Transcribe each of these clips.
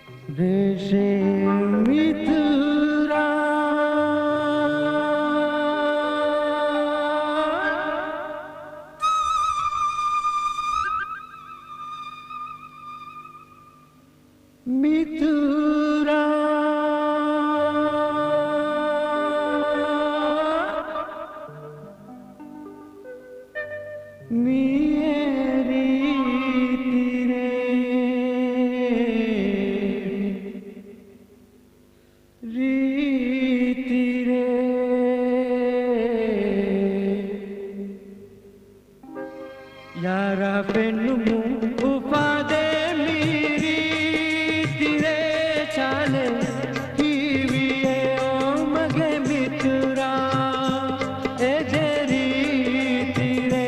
रेशे मिथुरा मिथुरा मेरी तेरे रीति रे यारा पेन्नु उपादे मेरी तेरे चाले हीविए ओ मगे मिथुरा ए जेरी तेरे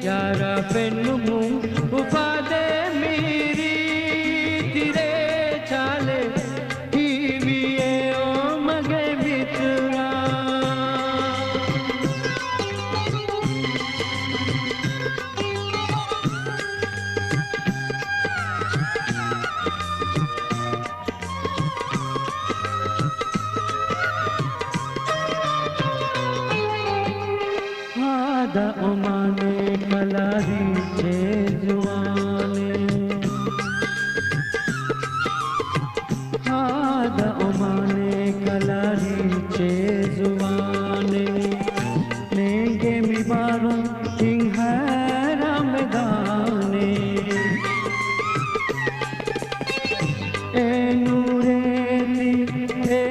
यारा पेन्नु उपादे मेरी तेरे चाले हीविए ओ मगे मिथुरा हादा ओमाने कलारी चे जुआने हादा ओमाने कलारी चे जुआने नेंगे मी बारो सिंहारा में गाने ए नूरेली ए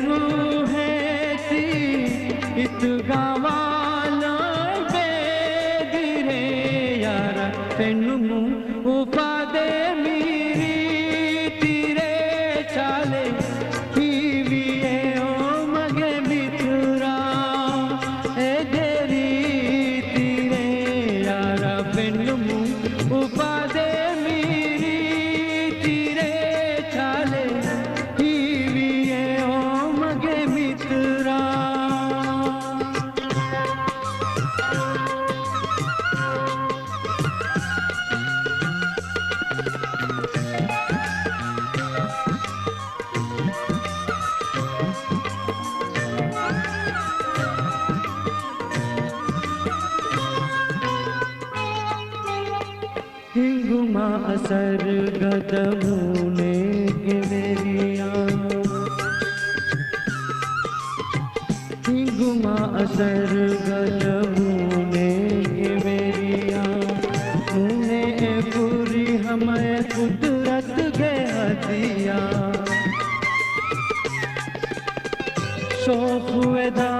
रूहेती इत गावालो बेगिरे यारा पेन्नु उपादे मेरी तेरे चाले हीविए ओ मगे मिथुरा ए देरी तेरे यारा पेन्नु उपादे मेरी तेरे चाले हीविए ओ मगे मिथुरा हिंगुमा असर गदमुने गिवेरिया हिंगुमा असर गदमुने गिवेरिया तूने ए पूरी हमें कुदरत के हदिया शौक हुए दा